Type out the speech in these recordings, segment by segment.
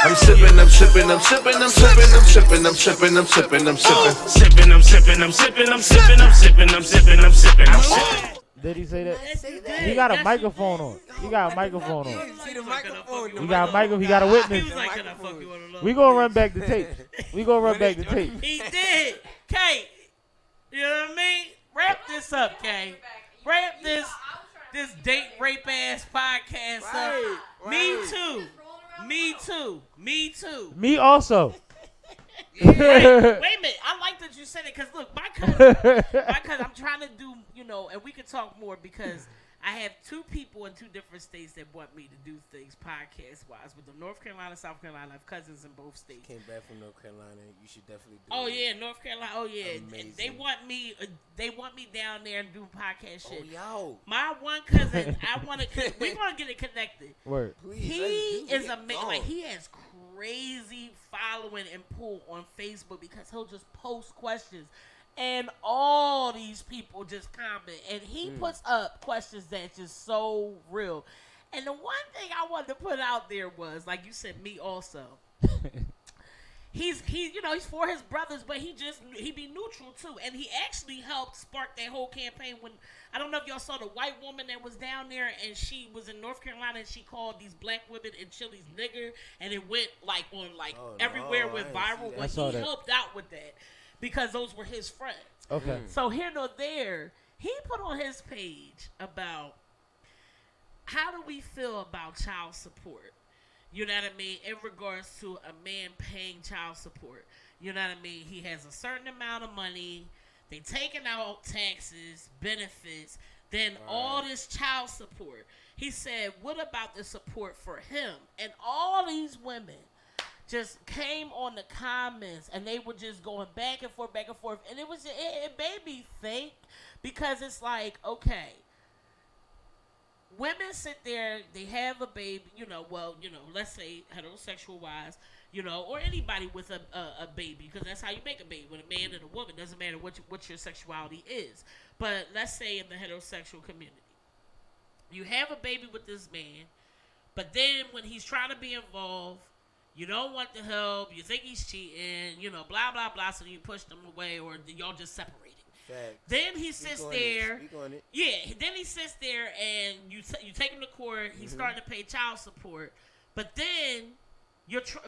I'm sippin', I'm sippin', I'm sippin', I'm sippin', I'm sippin', I'm sippin', I'm sippin', I'm sippin'. Sippin', I'm sippin', I'm sippin', I'm sippin', I'm sippin', I'm sippin', I'm sippin', I'm sippin'. Did he say that? Say that. He got a Yes, microphone you on. He got a microphone on. See the microphone. He got a microphone. He got a He witness. was like, can I fuck you on the low? We gonna run back the tape. We gonna run back the tape. He did. Kay, you know what I mean? Wrap this up, Kay. Wrap this date rape ass podcast up. Me too. Me too. Me too. Me also. Wait a minute. I like that you said it because look, my cousin, I'm trying to do, and we could talk more because I have two people in two different states that want me to do things podcast-wise. With the North Carolina, South Carolina, I have cousins in both states. Came back from North Carolina. You should definitely do Oh, it. yeah, North Carolina. Oh, yeah. Amazing. They want me down there and do podcast shit. Oh, yo. My one cousin, we're going to get it connected. Word. Please, He let's is do it. amazing. Like, he has crazy following and pull on Facebook because he'll just post questions. And all these people just comment. And he puts up questions that's just so real. And the one thing I wanted to put out there was, like you said, me also. He's for his brothers, but he be neutral too. And he actually helped spark that whole campaign when, I don't know if y'all saw the white woman that was down there and she was in North Carolina and she called these black women in Chili's nigger and it went everywhere, went viral. But he helped out with that because those were his friends. Okay. So here nor there, he put on his page about how do we feel about child support? You know what I mean? In regards to a man paying child support. You know what I mean? He has a certain amount of money. They taking out taxes, benefits, then all this child support. He said, what about the support for him? And all these women just came on the comments and they were just going back and forth. And it made me think because it's like, okay, women sit there, they have a baby, let's say heterosexual wise, or anybody with a baby, because that's how you make a baby, with a man and a woman. Doesn't matter what your sexuality is. But let's say in the heterosexual community, you have a baby with this man, but then when he's trying to be involved, you don't want the help, you think he's cheating, blah, blah, blah, so you push them away or y'all just separated. Facts. Then he sits there. It. Yeah, then he sits there and you take him to court. He's starting to pay child support, but then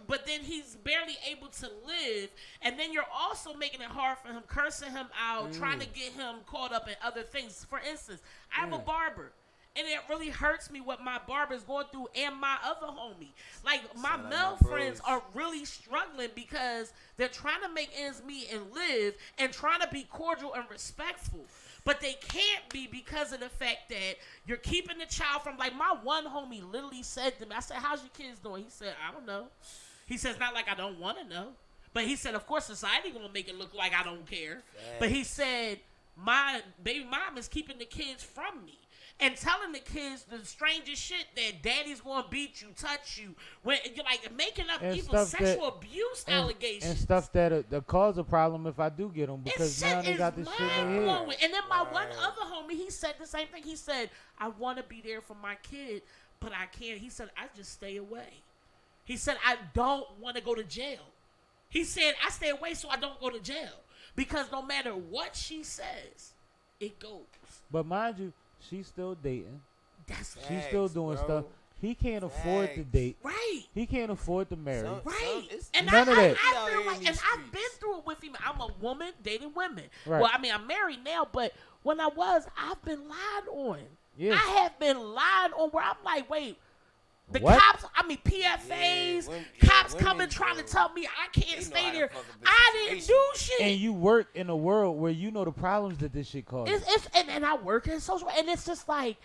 but then he's barely able to live, and then you're also making it hard for him, cursing him out, trying to get him caught up in other things. For instance, I have a barber. And it really hurts me what my barber is going through and my other homie. Like, my male friends are really struggling because they're trying to make ends meet and live and trying to be cordial and respectful. But they can't be because of the fact that you're keeping the child from, like, my one homie literally said to me, I said, how's your kids doing? He said, I don't know. He says, not like I don't want to know. But he said, of course, society going to make it look like I don't care. But he said, my baby mom is keeping the kids from me. And telling the kids the strangest shit that daddy's gonna beat you, touch you, when you're like making up And even sexual abuse allegations and stuff that cause a problem if I do get them because shit now they is got this shit in their head. mind-blowing. And then my one other homie, he said the same thing. He said, I want to be there for my kid, but I can't. He said, I just stay away. He said, I don't want to go to jail. He said, I stay away so I don't go to jail because no matter what she says, it goes. But mind you, she's still dating. She's still doing bro. stuff. He can't afford to date. Right. He can't afford to marry. Right. And none of that. I feel like, and I've been through it with him. I'm a woman dating women. Right. Well, I mean, I'm married now, but when I've been lied on. Yeah. I have been lied on where I'm like, wait, the What? cops, PFAs, cops coming trying to tell me I can't stay there. I didn't do shit. And you work in a world where you know the problems that this shit causes. And I work in social, and it's just like,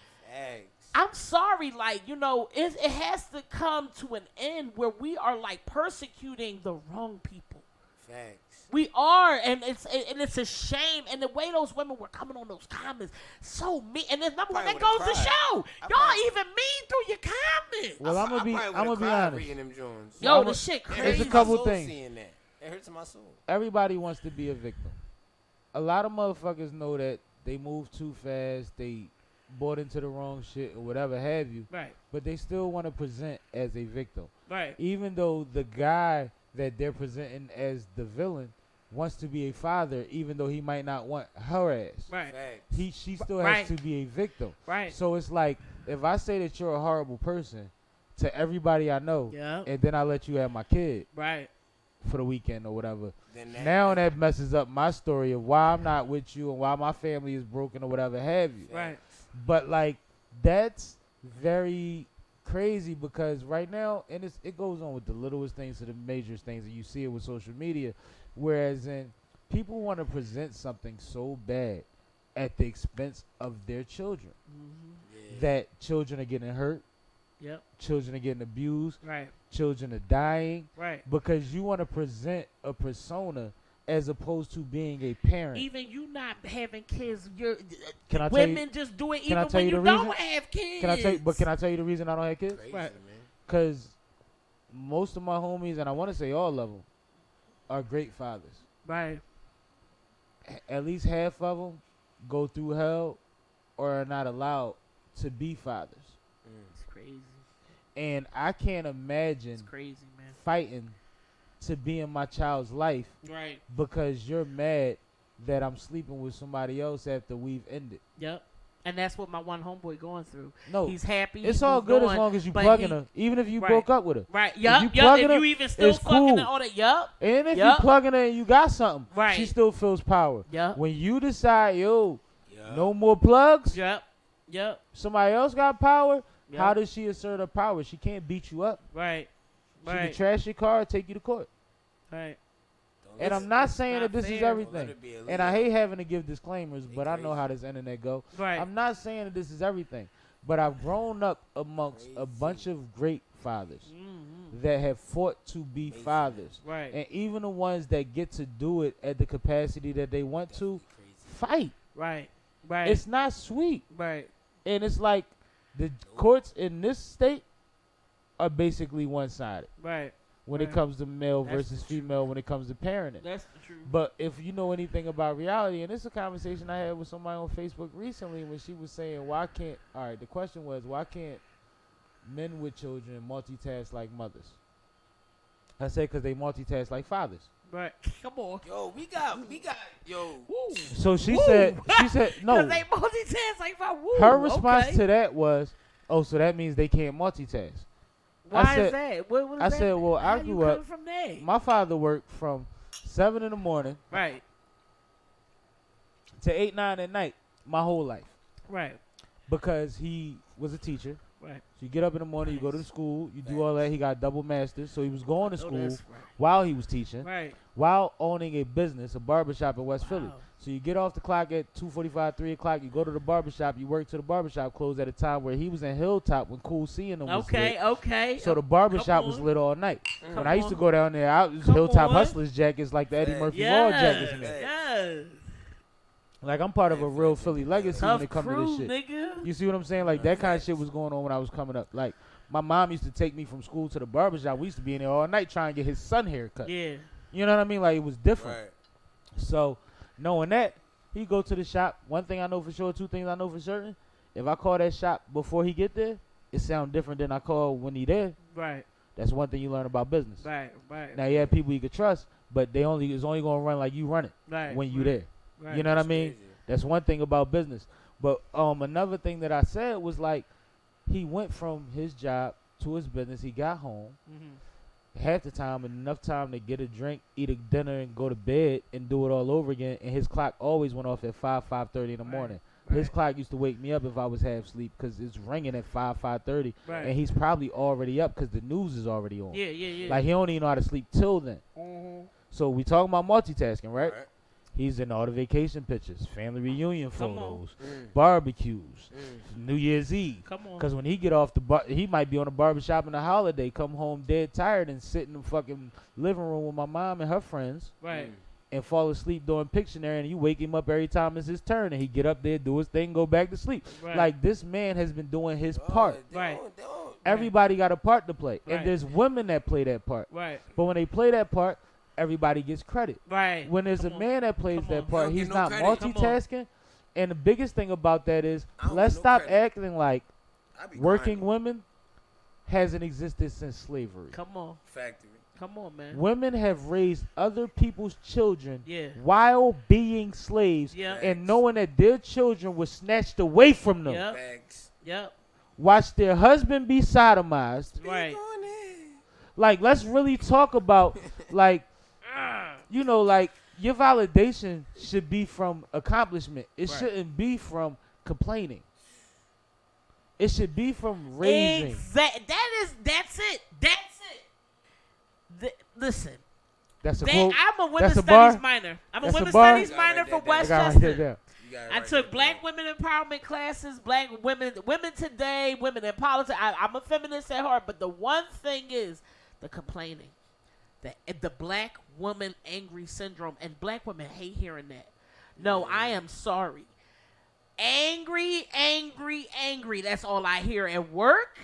I'm sorry, like, it has to come to an end where we are like persecuting the wrong people. Facts. We are, and it's a shame. And the way those women were coming on those comments, so mean. And then number one, that goes to show y'all even mean through your comments. Well, I'm gonna be honest. Yo, the shit crazy. There's a couple things. It hurts my soul. Everybody wants to be a victim. A lot of motherfuckers know that they move too fast. They bought into the wrong shit or whatever have you. Right. But they still want to present as a victim. Right. Even though the guy that they're presenting as the villain wants to be a father, even though he might not want her ass. Right. Facts. She still Right. has to be a victim. Right. So it's like, if I say that you're a horrible person to everybody I know, Yeah. and then I let you have my kid Right. for the weekend or whatever, Then now that messes up my story of why I'm not with you and why my family is broken or whatever have you. Right. But like, that's very crazy because right now, and it goes on with the littlest things to the major things, and you see it with social media, whereas in people want to present something so bad at the expense of their children Mm-hmm. that children are getting hurt, Yep. children are getting abused, Right. children are dying, Right. because you want to present a persona as opposed to being a parent. Even you not having kids, you're Can I tell you- women just do it can I even tell when you you the don't reason? have kids. Can I tell you the reason I don't have kids? Crazy, Right. man. Because most of my homies, and I want to say all of them, are great fathers. Right. At least half of them go through hell or are not allowed to be fathers. It's crazy. And I can't imagine It's crazy, man. fighting to be in my child's life Right. because you're mad that I'm sleeping with somebody else after we've ended. Yep. And that's what my one homeboy going through. No, He's happy. it's he all moved good on, as long as you but plugging he- her, even if you Right. broke up with her. Right. you Yup. Yup. plugging If her, you even still it's fucking cool. and all that. Yup. And if Yup. you plugging her and you got something, Right. she still feels power. Yup. When you decide, yo, Yeah. no more plugs, Yep. Yep. somebody else got power, Yep. how does she assert her power? She can't beat you up. Right. She can Right. trash your car, take you to court. Right. Don't And listen. I'm not it's saying not that this is fair. Don't let everything. it be illegal. And I hate having to give disclaimers, They but I know crazy. how this internet go. Right. I'm not saying that this is everything, but I've grown up amongst a Crazy. bunch of great fathers Mm-hmm. that have fought to be Amazing. fathers. Right. And even the ones that get to do it at the capacity that they want to, Definitely crazy. fight. Right. Right. It's not sweet. right. And it's like the courts in this state are basically one-sided Right. when it Right. comes to male That's versus the truth. female when it comes to parenting. That's the truth. But if you know anything about reality, and this is a conversation I had with somebody on Facebook recently when she was saying, why can't, all right, the question was, why can't men with children multitask like mothers? I said, because they multitask like fathers. Right. Come on. Yo, we got, yo. Woo. So she Woo. said, no, Because they multitask like my woo. her response okay. to that was, oh, so that means they can't multitask. Why said- is that? What is I that? said, well, I How you grew up, coming from there? my father worked from 7 in the morning Right. to 8, 9 at night my whole life Right. because he was a teacher. Right. So you get up in the morning, you go to school, you do all that. He got double masters, so he was going to Oh, school that's right. while he was teaching, Right. while owning a business, a barbershop in West Philly. Wow. So you get off the clock at 2:45, 3 o'clock, you go to the barbershop, you work till the barbershop closed at a time where he was in Hilltop when Cool seeing him was Okay. lit. Okay. So the barbershop Come was on. lit all night. Come When I used to on. go down there, I was Come Hilltop on. Hustlers jackets like the Eddie Yeah. Murphy Raw jackets. Yes. Man. Yes. Like I'm part of a real Philly legacy when Tough it comes to crew, this shit. nigga. You see what I'm saying? Like that kind of shit was going on when I was coming up. Like my mom used to take me from school to the barbershop. We used to be in there all night trying to get his son haircut. Yeah. You know what I mean? Like it was different. Right. So knowing that, he go to the shop. One thing I know for sure, two things I know for certain. If I call that shop before he get there, it sound different than I call when he there. Right. That's one thing you learn about business. Right. Right. Now you have people you can trust, but they only is only gonna run like you run it Right. when you right. there. Right. You know what I That's mean? crazy. That's one thing about business. But another thing that I said was like he went from his job to his business. He got home Mhm. half the time and enough time to get a drink, eat a dinner, and go to bed and do it all over again. And his clock always went off at 5:30 in the Right, morning. right. His clock used to wake me up if I was half asleep because it's ringing at 5:30, Right. and he's probably already up because the news is already on. Yeah. Yeah. Yeah. Like he don't even know how to sleep till then. Mhm. So we talking about multitasking, right? Right. He's in all the vacation pictures, family reunion Come on. photos, Mm. barbecues, Mm. New Year's Eve. Come on. Because when he get off the bar, he might be on a barbershop in the holiday, come home dead tired and sit in the fucking living room with my mom and her friends Right. and fall asleep doing Pictionary, and you wake him up every time it's his turn and he get up there, do his thing, go back to sleep. Right. Like this man has been doing his Oh, part. they Right. don't- they don't- Everybody got a part to play. Right. And there's women that play that part. Right. But when they play that part, everybody gets credit. Right. When there's Come a on. man that plays Come that on. part, Don't he's get no not credit. Come on. multitasking. And the biggest thing about that is, I don't let's get no stop credit. acting like I be working grinding. women hasn't existed since slavery. Come on. Factory. Come on, man. Women have raised other people's children Yeah. while being slaves Yeah. and knowing that their children were snatched away from them. Yep. Facts. Yep. Watch their husband be sodomized. Right. Like, let's really talk about, like, you know, like, your validation should be from accomplishment. It Right. shouldn't be from complaining. It should be from raising. That's it. Listen. That's a quote. I'm a women's That's a bar? studies minor. I'm a That's a women's bar? studies minor for I gotta write that Westchester. down. I took black women empowerment classes, black women today, women in politics. I'm a feminist at heart, but the one thing is the complaining, the black woman angry syndrome, and black women hate hearing that. No, I am sorry. Angry. That's all I hear at work.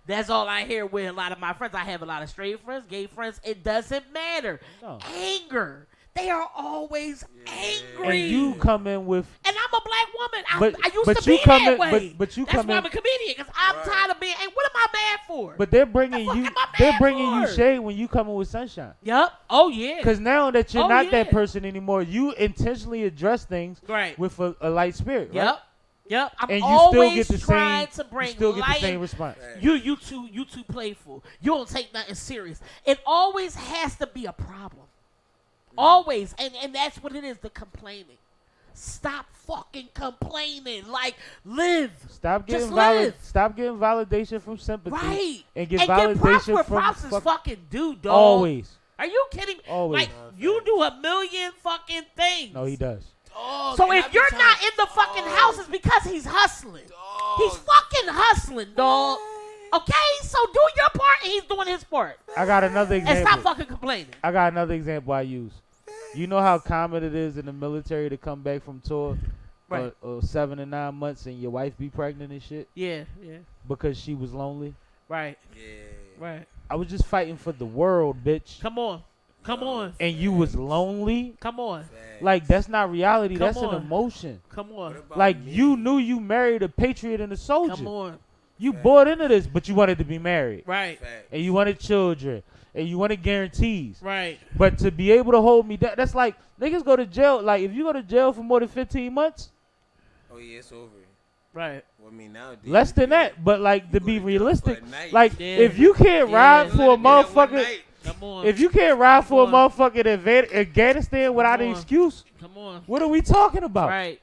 That's all I hear with a lot of my friends. I have a lot of straight friends, gay friends. It doesn't matter. No. Anger. They are always angry. And you come in with. And I'm a black woman. But- I used but to you be come that in- way. but you That's come why in- I'm a comedian, because I'm tired of being. Hey, what am I mad for? But they're bringing The fuck you. am I They're mad bringing you for? shade when you come in with sunshine. Yep. Oh yeah. Because now that you're Oh, not yeah. that person anymore, you intentionally address things Right. with a light spirit. Right? Yep. Yep. I'm And you always still get the trying same. to bring You still get the light. same response. You too playful. You don't take nothing serious. It always has to be a problem. Always. And that's what it is, the complaining. Stop fucking complaining. Like, live. Stop Just getting live. Stop getting validation from sympathy. Right. And get and get props validation where from props is fucking due, dog. always. Are you kidding me? Always. Like, you do a million fucking things. No, he does. Dog, So and I if be you're trying- not in the fucking house, it's because he's hustling. Dog. He's fucking hustling, dog. Okay? So do your part and he's doing his part. I got another And example. stop fucking complaining. I got another example I use. You know how common it is in the military to come back from tour, Right. 7 to 9 months, and your wife be pregnant and shit Yeah. because she was lonely. Right. Yeah. Right. I was just fighting for the world, bitch, Come on. Come on. and you was lonely. Come on. Facts. Like, that's not reality. Come That's on. an emotion. Come on. What about Like, me? you knew you married a patriot and a soldier. Come on. You bought into this, but you wanted to be married, Right. Facts. and you wanted children, and you wanted guarantees. Right. But to be able to hold me down, that's like niggas go to jail. Like, if you go to jail for more than 15 months, Oh yeah, it's over. Right. Well, I mean nowadays. less than yeah. that. But like, to You be go to jail for realistic, a night. like Yeah. if you can't Yeah. ride You for a Let it be that one motherfucker, night. Come on. if you can't ride for a Come on. motherfucker in Afghanistan without an on. excuse, Come on. what are we talking about? Right.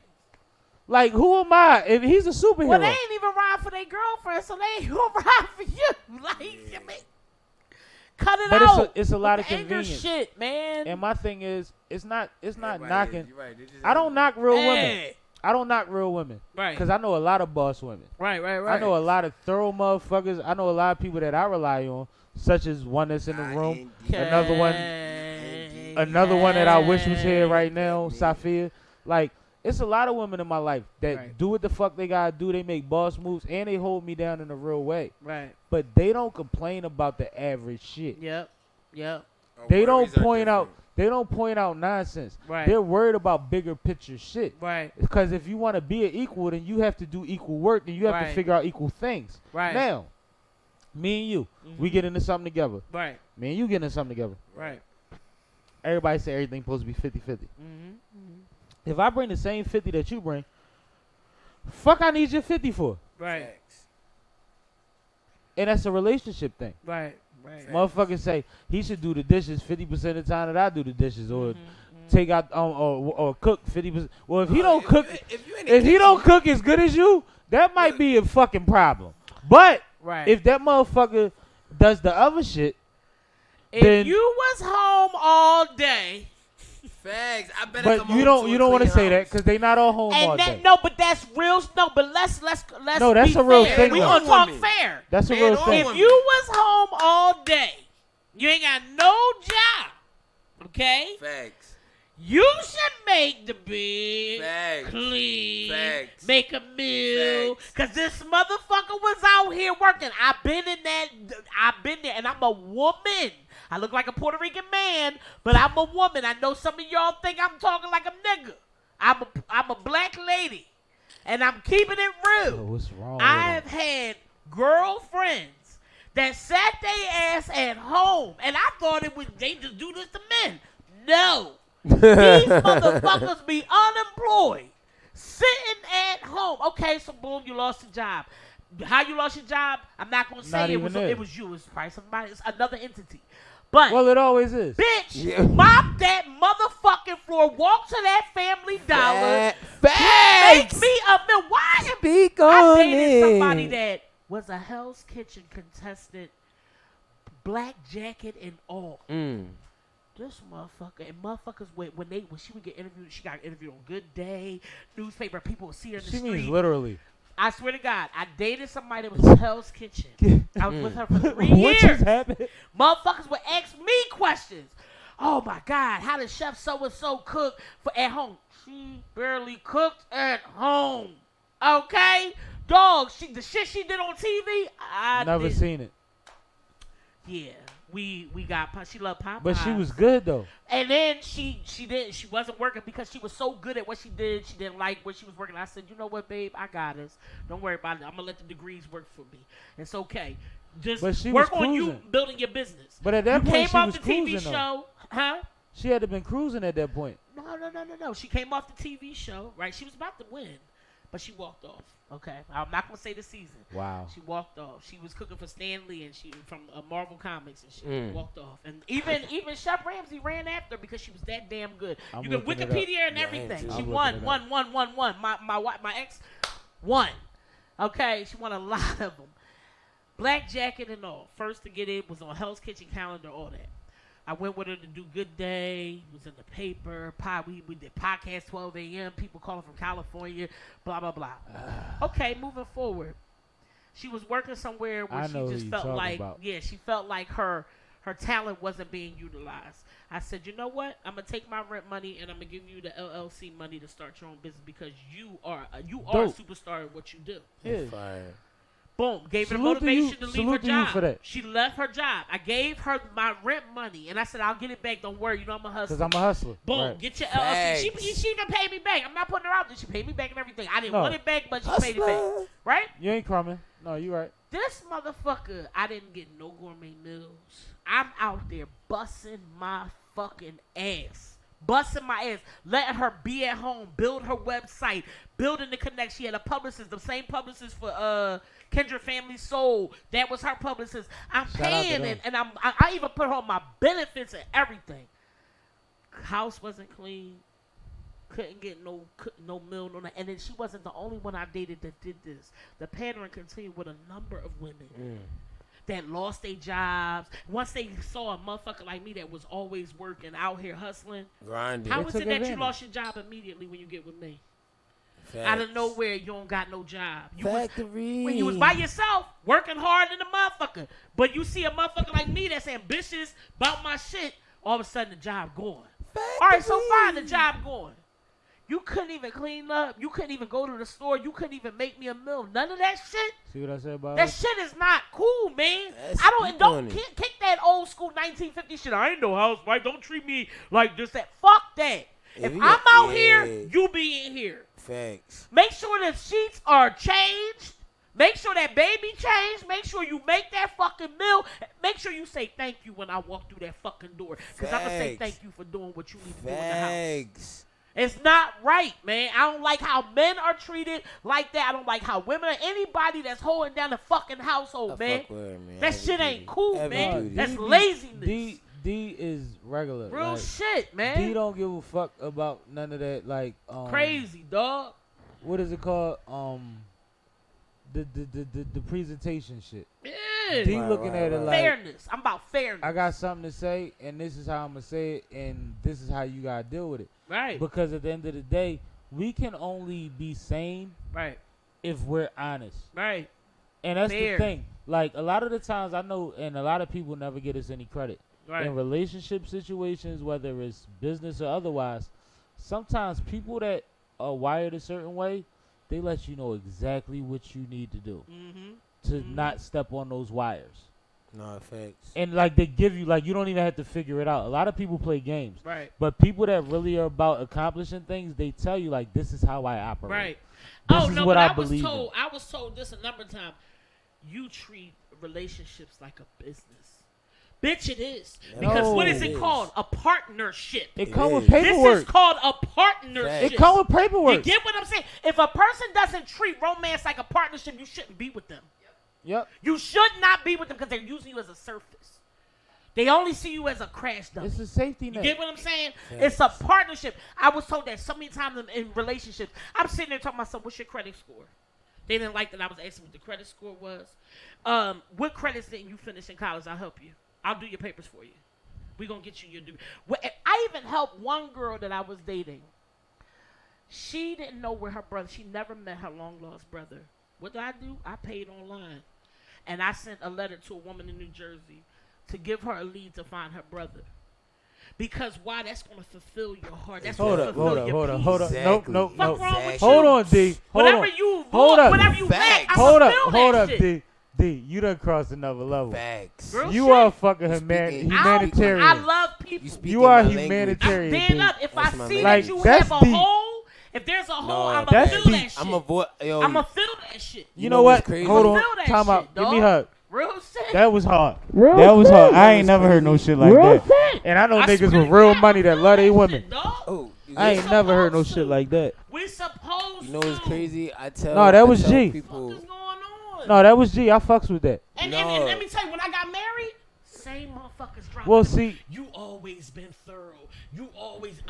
Like, who am I? If he's a superhero, Well, they ain't even ride for their girlfriend, so they ain't gonna ride for you. Like, I mean, cut it but out. it's a lot of With anger convenience. shit, man. And my thing is, it's not You're right, knocking. you're right. They just- I don't knock real women. Hey. I don't knock real women Right. because I know a lot of boss women. Right. I know a lot of thorough motherfuckers. I know a lot of people that I rely on, such as one that's in the room. Another one- Another one that I wish was here right now, Safia. Like, it's a lot of women in my life that Right. do what the fuck they gotta do. They make boss moves and they hold me down in a real way. Right. But they don't complain about the average shit. Yep. Our They don't worries are point out. different. They don't point out nonsense. Right. They're worried about bigger picture shit. Right. Because if you want to be an equal, then you have to do equal work and you have to Right. figure out equal things. Right. Now, me and you, we Mhm. get into something together. Right. Me and you get into something together. Right. Everybody say everything supposed to be 50-50. Mm-hmm. If I bring the same 50 that you bring, fuck I need your 50 for. Right. Facts. And that's a relationship thing. Right. Right. Motherfuckers say he should do the dishes 50% of the time that I do the dishes, or Mhm. take out or cook 50%. Well, if he don't cook, if you in the if he don't kitchen, cook as good as you, that might be a fucking problem. But Right. if that motherfucker does the other shit, If then- you was home all day, facts. I better but come you home don't to a want to clean say that house. because they not all home all and day. that no, but that's real. No, but let's No, that's be a real fair. thing, We though. gonna talk Woman. fair. That's a Man real or thing. If woman. you was home all day, you ain't got no job. Okay, Facts. you should make the bed, Facts. clean, Facts. make a meal. Facts. Cause this motherfucker was out here working. I've been there, and I'm a woman. I look like a Puerto Rican man, but I'm a woman. I know some of y'all think I'm talking like a nigga. I'm a black lady, and I'm keeping it real. Oh, what's wrong with I have had girlfriends that sat their ass at home, and I thought it was they just do this to men. No, these motherfuckers be unemployed, sitting at home. Okay, so boom, you lost your job. How you lost your job? I'm not gonna say it was you. It was probably somebody. It's another entity. But well, it always is. Bitch, mop that motherfucking floor. Walk to that Family Dollar. Facts. Make me a meal. Why? Speak I on dated it. somebody that was a Hell's Kitchen contestant, black jacket and all. This motherfucker and motherfuckers when she would get interviewed, she got interviewed on Good Day, newspaper. People would see her in the She street. means literally. I swear to God, I dated somebody that was Hell's Kitchen. I was with her for 3 years. What just happened? Motherfuckers would ask me questions. Oh my God, how does Chef so-and-so cook for at home? She barely cooked at home. Okay? Dog, the shit she did on TV, I Never didn't. seen it. Yeah. We got, she loved Popeyes. But she was good though. And then she wasn't working because she was so good at what she did. She didn't like where she was working. I said, you know what, babe, I got this. Don't worry about it. I'm gonna let the degrees work for me. It's okay. Just work on you building your business. But at that point, came she off was the TV cruising, show, huh? She had to been cruising at that point. No. She came off the TV show, right? She was about to win, but she walked off. Okay, I'm not gonna say the season. Wow. She walked off. She was cooking for Stan Lee and she from Marvel Comics and she walked off. And even Chef Ramsay ran after her because she was that damn good. You can Wikipedia and everything. She won. My ex won. Okay, she won a lot of them. Black jacket and all. First to get in was on Hell's Kitchen calendar, all that. I went with her to do Good Day. It was in the paper. We did podcast 12 a.m. People calling from California. Blah, blah, blah. Okay, moving forward. She was working somewhere where she just felt like, she felt like her talent wasn't being utilized. I said, you know what? I'm going to take my rent money and I'm going to give you the LLC money to start your own business because you are a superstar at what you do. Yeah. Fire. Boom. Gave her the motivation to leave her job. She left her job. I gave her my rent money, and I said, I'll get it back. Don't worry. You know I'm a hustler. Because I'm a hustler. Boom. Right. Get your LLC. She even paid me back. I'm not putting her out there. She paid me back and everything. I didn't want it back, but she paid it back. Right? You ain't crumbing. No, you right. This motherfucker, I didn't get no gourmet meals. I'm out there busting my fucking ass. Busting my ass, letting her be at home, build her website, building the connection. She had a publicist, the same publicist for Kendra Family Soul. That was her publicist. I'm paying it, and I even put her on my benefits and everything. House wasn't clean. Couldn't get no meal, no. And then she wasn't the only one I dated that did this. The pattern continued with a number of women. That lost their jobs. Once they saw a motherfucker like me that was always working, out here hustling. Grinding. How is it that you lost your job immediately when you get with me? Facts. Out of nowhere, you don't got no job. When you was by yourself, working hard in the motherfucker. But you see a motherfucker like me that's ambitious about my shit, all of a sudden the job gone. All right, so fine, the job gone. You couldn't even clean up. You couldn't even go to the store. You couldn't even make me a meal. None of that shit. See what I said about that shit is not cool, man. Don't kick that old school 1950 shit. I ain't no housewife. Don't treat me like just that. Fuck that. If I'm out here, you be in here. Facts. Make sure the sheets are changed. Make sure that baby changed. Make sure you make that fucking meal. Make sure you say thank you when I walk through that fucking door. Because I'm going to say thank you for doing what you need to do in the house. It's not right, man. I don't like how men are treated like that. I don't like how women are. Anybody that's holding down the fucking household, man. That shit ain't cool, man. That's laziness. D is regular. Real shit, man. D don't give a fuck about none of that, like crazy, dog. What is it called? The presentation shit. Yeah. D looking at it like fairness. I'm about fairness. I got something to say, and this is how I'm gonna say it, and this is how you gotta deal with it. Right. Because at the end of the day, we can only be sane, right, if we're honest. Right. And that's the thing. Like a lot of the times, I know, and a lot of people never get us any credit. Right. In relationship situations, whether it's business or otherwise, sometimes people that are wired a certain way, they let you know exactly what you need to do to not step on those wires. No effects. And like they give you, like you don't even have to figure it out. A lot of people play games. Right. But people that really are about accomplishing things, they tell you like, this is how I operate. Right. This is what I believe in. I was told this a number of times. you treat relationships like a business. Bitch, it is. Because what is it called? A partnership. It come with is. paperwork. This is called a partnership. It come with paperwork. You get what I'm saying? If a person doesn't treat romance like a partnership, you shouldn't be with them. Yep. You should not be with them because they're using you as a surface. They only see you as a crash dummy. It's a safety net. You get what I'm saying? It's a partnership. I was told that so many times in relationships. I'm sitting there talking to myself, what's your credit score? They didn't like that I was asking what the credit score was. What credits didn't you finish in college? I'll help you. I'll do your papers for you. We're going to get you your degree. I even helped one girl that I was dating. She didn't know where her brother, she never met her long-lost brother. What did I do? I paid online. And I sent a letter to a woman in New Jersey to give her a lead to find her brother. Because why? That's going to fulfill your heart. That's going to fulfill your peace. Hold up. Exactly. Nope. What's wrong with Hold you? on, D. Hold Whatever on. you Hold up. whatever you lack, I'm Hold going up. to fill Hold that up, shit. D. D, you done crossed another level. Facts. Real You shit. are fucking speaking- humanitarian. I love people. You are my humanitarian. I'm stand D. up. If I That's my see language. that you Like, have a that's deep. hole, if there's a hole, No, I'm that's going to fill deep. that shit. I'm a I'm going to fill that shit. You You know know what? what's crazy? Hold I'ma on. feel that Time out. shit, Give me dog. hug. Real shit. That was hard. Real That was shit. hard. I ain't never heard no shit like Real that. shit. And I know I niggas swear with to real God, money I that feel love their that women. shit, dog. Oh, I ain't never heard no supposed shit to. like that. We supposed you know what's to. crazy? I tell was I tell G. people, What is going on? No, that was G. I fucks with that. And No. let me tell you, when I got married, same motherfuckers dropped. Well, see, You always been thorough. You always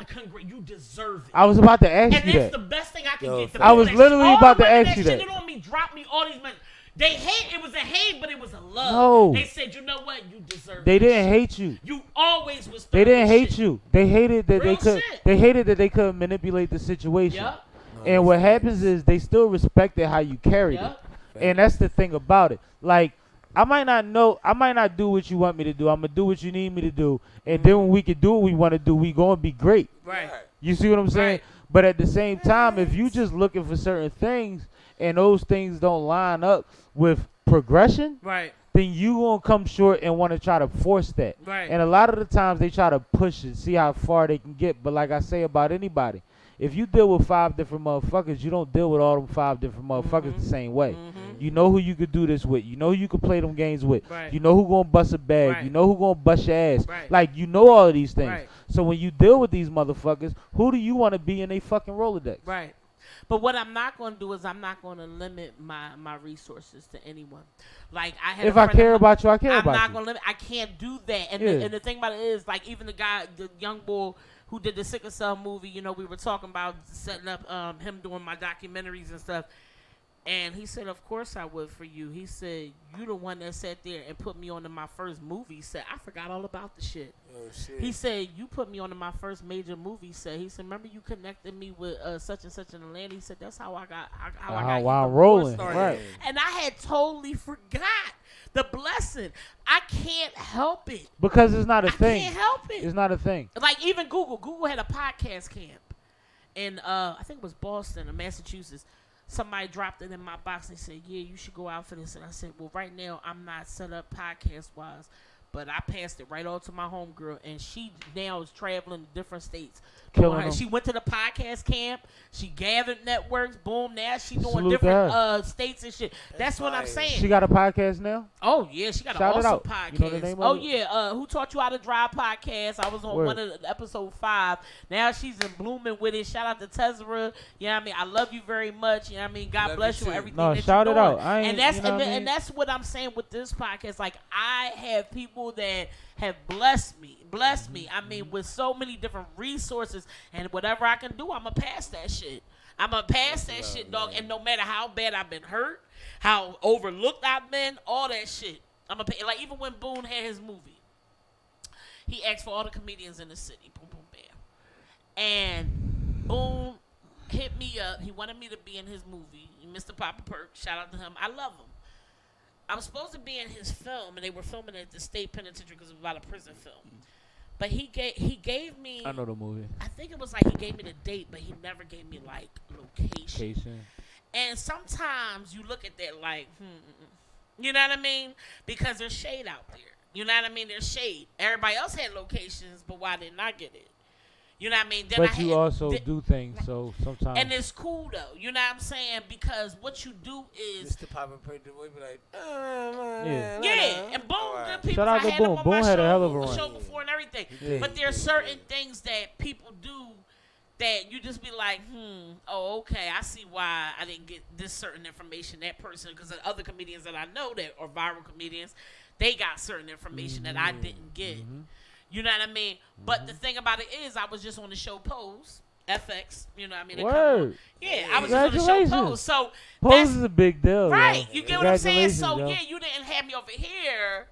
you deserve it. I was about to ask And you that's that. the best thing I can Yo, get. The I was people that- literally all about the to women ask you that. shitted on me, dropped me all these men. They hate. It was a hate, but it was a love. No. They said, you know what? You deserve. They this didn't shit. hate you. You always was. They didn't thorough hate shit. you. They hated that they Real could. shit. They hated that they couldn't manipulate the situation. Yup. And what happens is they still respected how you carried Yup. it. And that's the thing about it. Like, I might not do what you want me to do. I'm gonna do what you need me to do. And then when we can do what we want to do, we gonna be great. Right. You see what I'm saying? Right. But at the same time, if you just looking for certain things and those things don't line up with progression, Right. then you gonna come short and want to try to force that. Right. And a lot of the times they try to push it, see how far they can get. But like I say about anybody, if you deal with 5 different motherfuckers, you don't deal with all them 5 different motherfuckers the same way. You know who you could do this with. You know who you could play them games with. Right. You know who gonna bust a bag. Right. You know who gonna bust your ass. Right. Like, you know all of these things. Right. So when you deal with these motherfuckers, who do you want to be in a fucking Rolodex? Right. But what I'm not going to do is I'm not going to limit my resources to anyone. Like I had. If a I friend care of mine- about you, I care I'm about not you. going to limit. I can't do that. And, Yeah. the thing about it is, like, even the young boy who did the Sickle Cell movie, you know, we were talking about setting up him doing my documentaries and stuff. And he said, of course I would for you. He said, you the one that sat there and put me on to my first movie. He said, I forgot all about the shit. oh shit. He said, you put me on to my first major movie. He said, remember you connected me with such and such in Atlanta? He said, that's how I got How even I'm more rolling, started. right. And I had totally forgot the blessing. I can't help it. Because it's not a I thing. can't help it. It's not a thing. Like even Google had a podcast camp in I think it was Boston or Massachusetts. Somebody dropped it in my box and said, yeah, you should go out for this. And I said, well, right now I'm not set up podcast wise, but I passed it right on to my homegirl, and she now is traveling to different states. Killing them. She went to the podcast camp. She gathered networks. Boom. Now she doing Salute different to states and shit. That's what I'm fire. saying. She got a podcast now? Oh yeah, she got Shout an it awesome out. podcast. You know the name of Oh it? yeah, Who Taught You How to Drive podcast. I was on Word. one of the episode 5. Now she's in blooming with it. Shout out to Tezra. You know what I mean? I love you very much. You know what I mean? God Love bless you you and too. everything No, that shout you're it doing. out. I ain't- And that's you know what I mean? and that's what I'm saying with this podcast. Like I have people that have blessed me. I mean, with so many different resources, and whatever I can do, I'ma pass that shit. I'ma pass that shit, dog. And no matter how bad I've been hurt, how overlooked I've been, all that shit, I'ma pay. Like even when Boone had his movie, he asked for all the comedians in the city. Boom, boom, bam. And Boone hit me up. He wanted me to be in his movie. Mr. Papa Perk, shout out to him. I love him. I was supposed to be in his film, and they were filming it at the state penitentiary because it was about a prison film. But he gave me. I know the movie. I think it was like he gave me the date, but he never gave me like location. Location. And sometimes you look at that like, you know what I mean? Because there's shade out there. You know what I mean? There's shade. Everybody else had locations, but why didn't I get it? You know what I mean? Then But I you had, also th- do things, so sometimes. and it's cool though. You know what I'm saying? Because what you do is Mr. Papa Pretty Boy be like, yeah, and boom, good people. Shout out I to had Boom. them on Boom my had a hell of a show run. before and everything. did. But there's certain things that people do that you just be like, oh, okay, I see why I didn't get this certain information. That person, because the other comedians that I know that are viral comedians, they got certain information that I didn't get. You know what I mean? But the thing about it is, I was just on the show Pose. FX, you know what I mean? Word. Yeah, I was just on the show Congratulations. Pose. So Pose that's is a big deal. right. Yo. You get what I'm saying? Congratulations, So yo. yeah, you didn't have me over here,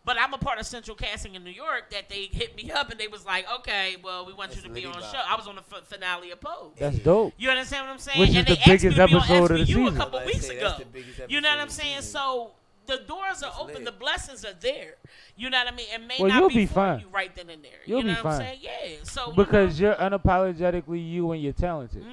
but I'm a part of Central Casting in New York that they hit me up and they was like, okay, well, we want you to be on the show. I was on the finale of Pose. That's dope. You understand what I'm saying? Which is and the they asked me biggest to be on episode of the SVU season. a couple I was weeks about to say, ago. that's the biggest You know what episode I'm of the saying? season. So the doors are open, lit. the blessings are there. You know what I mean? It may Well, not you'll be be for fine. you right then and there. You'll you know be what I'm fine. saying? Yeah. So Because you're unapologetically you and you're talented.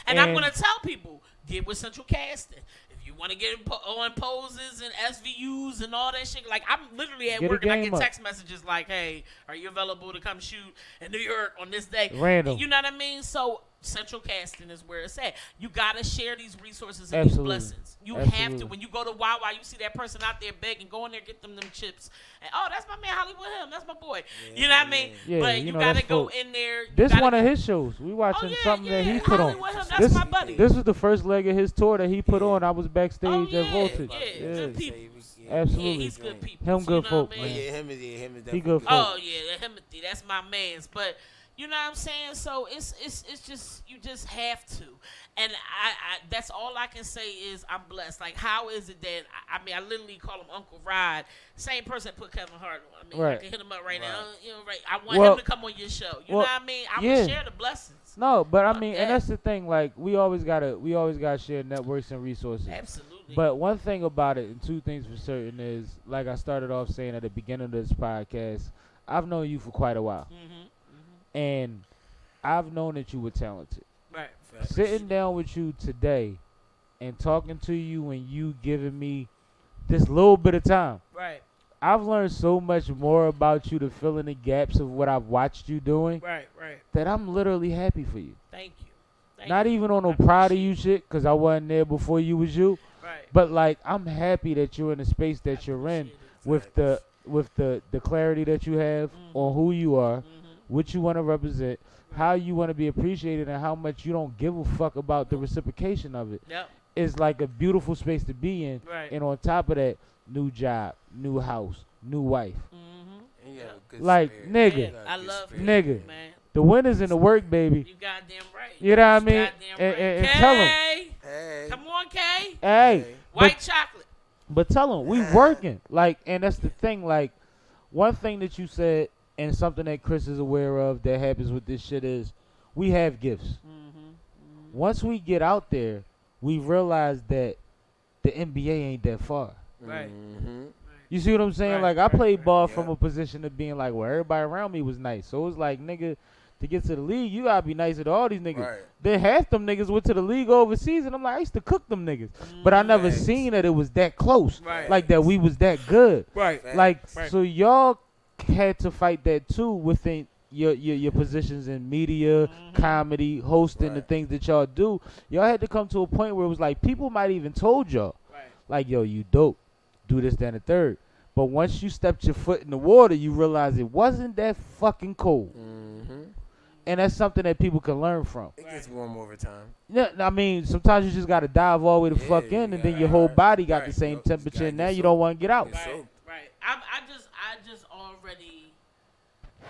and I'm And- gonna tell people, get with Central Casting. If you want to get on poses and SVUs and all that shit, like I'm literally at Get a work and I game get up. text messages like, "Hey, are you available to come shoot in New York on this day?" Random. You know what I mean? So Central Casting is where it's at. You gotta share these resources and Absolutely. these blessings. You have to. Absolutely. When you go to Wawa, you see that person out there begging, go in there, get them chips. And, oh, that's my man Hollywood Him. That's my boy. You know what I mean? Yeah, but you you know, gotta that's go folk. in there. You This gotta one of his shows. We watching yeah, something that yeah. he put on. Hollywood Him, that's This, my buddy. this was the first leg of his tour that he put Yeah. on. I was backstage Oh, at yeah, Voltage. yeah, good people. Absolutely. Yeah, he's good people. Him you good know folk, what I Oh, mean? man. yeah, him is He definitely good folk. Oh yeah, Timothy, that's my man's. But you know what I'm saying? So it's just you just have to. And I that's all I can say is I'm blessed. Like how is it that I mean I literally call him Uncle Rod, same person put Kevin Hart on. I mean I Right. can hit him up right now. You know, right? I want Well, him to come on your show. You well, know what I mean? I'm yeah. gonna share the blessings. No, but I Fuck mean, that. and that's the thing. Like we always gotta share networks and resources. Absolutely. But one thing about it, and two things for certain, is like I started off saying at the beginning of this podcast, I've known you for quite a while, and I've known that you were talented. Right. Sitting down with you today and talking to you and you giving me this little bit of time, Right. I've learned so much more about you to fill in the gaps of what I've watched you doing Right. Right. that I'm literally happy for you. Thank you. Thank Not you. even on no I proud of appreciate you shit, because I wasn't there before you was you. Right. But like, I'm happy that you're in the space that you're in with the clarity that you have on who you are, what you want to represent, how you want to be appreciated, and how much you don't give a fuck about the reciprocation of it. Yep. It's like a beautiful space to be in. Right. And on top of that, new job, new house, new wife. Mm-hmm. Like, nigga, I love you, nigga. man. The winner's in the work, baby. You goddamn right. You know what I mean? Goddamn right. And tell 'em. Kay, Hey. come on, Kay. Hey, White chocolate. but tell them we working. Like, and that's the thing. Like, one thing that you said, and something that Chris is aware of that happens with this shit is, we have gifts. Once we get out there, we realize that the NBA ain't that far. Right. Mm-hmm. You see what I'm saying? Right, Like, I right, played right. ball from a position of being like, well, everybody around me was nice. So it was like, nigga, to get to the league, you gotta be nicer to all these niggas. Right. Then half them niggas went to the league overseas, and I'm like, I used to cook them niggas. But I never Facts. seen that it was that close. Right. Like, that we was that good. Right. Like, Right. so y'all had to fight that too within your positions in media, comedy, hosting, the Right. things that y'all do. Y'all had to come to a point where it was like, people might even told y'all, Right. like, yo, you dope. Do this, that, and the third. But once you stepped your foot in the water, you realize it wasn't that fucking cold. Mm-hmm. And that's something that people can learn from. It gets warm over time. Yeah, I mean, sometimes you just got to dive all the way the Yeah, fuck you in, and then gotta- your whole body got right, the same yup, you temperature, gotta and now get you don't soaked. want to get out. Get Right. soaked. Right. I just already.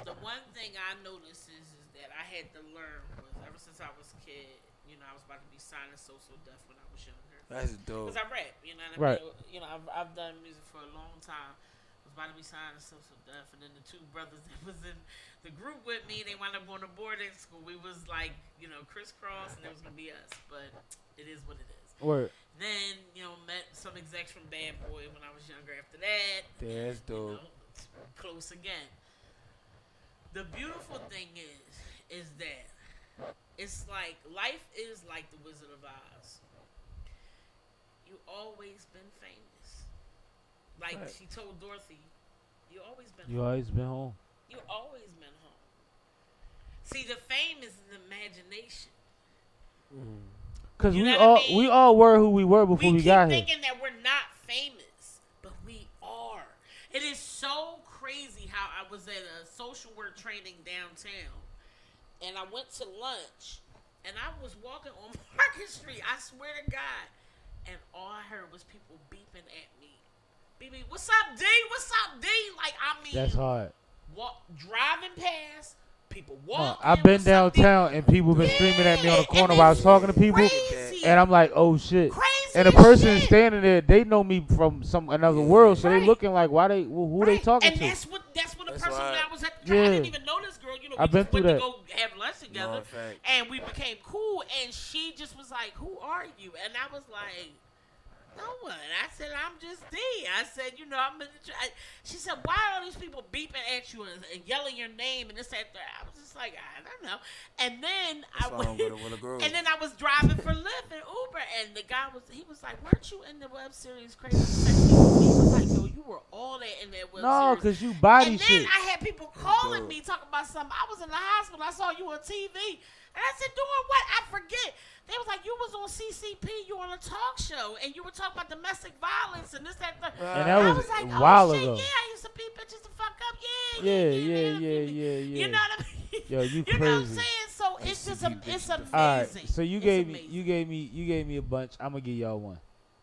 The one thing I noticed is that I had to learn was ever since I was a kid. You know, I was about to be signing social deaf when I was younger. That's dope. Because I rap, you know what I Right. mean? You know, I've done music for a long time. I was about to be signed to social deaf, and then the two brothers that was in the group with me, they wound up going to boarding school. We was like, you know, crisscross, and it was gonna be us. But it is what it is. Word. Then, you know, met some execs from Bad Boy when I was younger. After that, That's you dope. know, close again. The beautiful thing is that it's like life is like the Wizard of Oz. You always been famous. Like Right. she told Dorothy, you always been You home. always been home. You always been home. See, the fame is an imagination. Cause You know what I mean? we all were who we were before we keep got here. thinking that we're not famous, but we are. It is so crazy how I was at a social work training downtown, and I went to lunch, and I was walking on Market Street. I swear to God, and all I heard was people beeping at me. BB, what's up, D? What's up, D? Like, I mean, That's hard. Driving past, people walking. I've been what's up, D? downtown and people been screaming at me on the corner and while I was talking to people, crazy. and I'm like, oh shit. Crazy And the as person shit. standing there, they know me from another world, so they Right. looking like, who they talking and to? that's what the That's person why- that I was at the drive. I Yeah. didn't even know this girl. You know, we I've been just went through to that. go have lunch together, No, fact. and we became cool. And she just was like, "Who are you?" And I was like, "No one." I said, "I'm just D." I said, "You know, I'm." She said, "Why are all these people beeping at you and yelling your name and this that?" I was just like, "I don't know." And then That's why I don't go to Willow Grove. and then I was driving for Lyft and Uber, and the guy was like, "Weren't you in the web series Crazy Sexy?" He was like, "Yo, you were all that in that web No, series." cause you body And then shit. I had people calling me talking about something. I was in the hospital. I saw you on TV. And I said, doing what? I forget. They was like, you was on CCP. You on a talk show. And you were talking about domestic violence and this, that, that. And that I was like, a while shit, ago. yeah, I used to beat bitches to fuck up. Yeah. You know what I mean? Yo, you You know what I'm crazy. saying? So it's just, it's amazing. All right, so you It's gave amazing. me a bunch. I'm gonna give y'all one,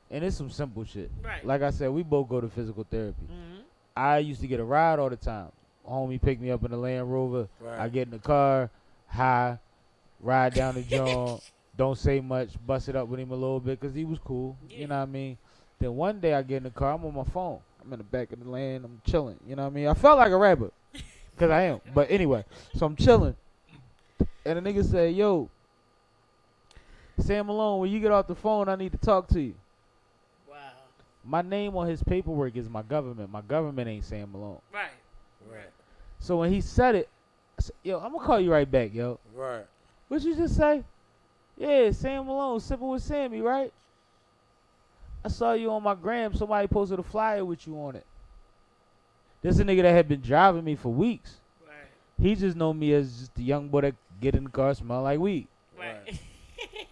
and it's some simple shit. Right. Like I said, we both go to physical therapy. Mhm. I used to get a ride all the time. Homie picked me up in the Land Rover. Right. I get in the car, high, ride down the joint, don't say much, bust it up with him a little bit because he was cool. Yeah. You know what I mean? Then one day I get in the car, I'm on my phone. I'm in the back of the land, I'm chilling. You know what I mean? I felt like a rabbit because I am. But anyway, so I'm chilling. And the nigga say, yo, Sam Malone, when you get off the phone, I need to talk to you. Wow. My name on his paperwork is my government. My government ain't Sam Malone. Right. Right. So when he said it, I said, yo, I'm going to call you right back, yo. Right. What you just say? Yeah, Sam Malone, Sippin' with Sammie, right? I saw you on my gram. Somebody posted a flyer with you on it. This a nigga that had been driving me for weeks. Right. He just know me as just the young boy that get in the car, smell like weed. Right.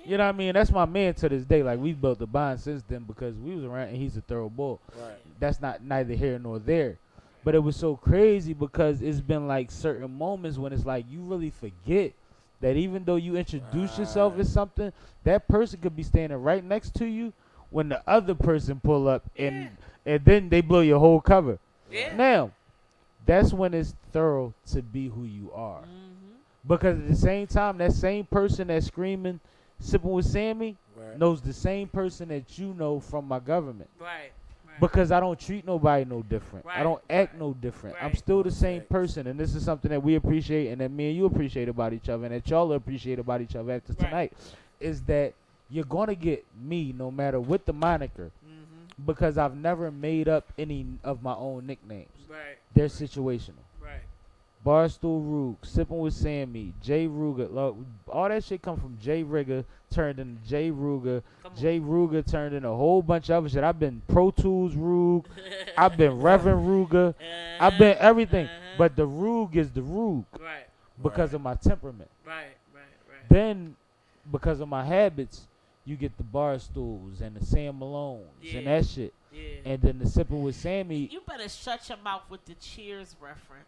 You know what I mean? That's my man to this day. Like, we've built a bond since then because we was around and he's a thorough bull. Right. That's not neither here nor there. But it was so crazy because it's been like certain moments when it's like you really forget that even though you introduce yourself as something, that person could be standing right next to you when the other person pull up and then they blow your whole cover. Yeah. Now, that's when it's thorough to be who you are. Because at the same time, that same person that's screaming, Sippin' with Sammie, Right. knows the same person that you know from my government. Right. Because I don't treat nobody no different. I Right, don't act right, no different. I'm right. still the same Facts. person. And this is something that we appreciate and that me and you appreciate about each other and that y'all appreciate about each other after Right. tonight. Is that you're going to get me no matter what the moniker. Because I've never made up any of my own nicknames. Right. They're situational. Right. Barstool Rook, Sippin' with Sammie, Jay Ruger. Look, all that shit come from Jay Rigger turned into Jay Ruger. Come on. Jay Ruger turned into a whole bunch of other shit. I've been Pro Tools Rug. I've been Reverend Ruger. I've been everything. But the Rug is the Rug Right. because of my temperament. Right. Right. Right. Then, because of my habits, you get the Barstools and the Sam Malones Yeah. and that shit. Yeah. And then the Sippin' with Sammie. You better shut your mouth with the Cheers reference.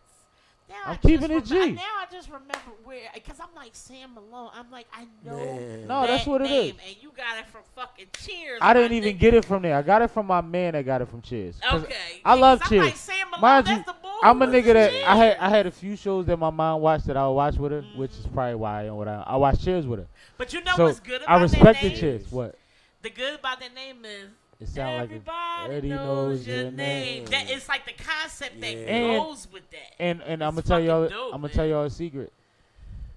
Now I'm I keeping just it G. Now I just remember where, because I'm like Sam Malone. I'm like, I know Man. No, that's that what it is. name, and you got it from fucking Cheers. I didn't my even nigga. get it from there. I got it from my man that got it from Cheers. 'Cause Okay. I Yeah, love 'cause Cheers. I'm like, Sam Malone, Mind that's you, the boy I'm a who was nigga in that Cheers. I had a few shows that my mom watched that I would watch with her, which is probably why I am what I watch Cheers with her. But you know So what's good about I respect that the name? Cheers. What? The good about that name is It sound like everybody it knows your name. name. That it's like the concept that And- goes with that. and I'm gonna It's tell y'all fucking dope, I'm gonna man. tell y'all a secret.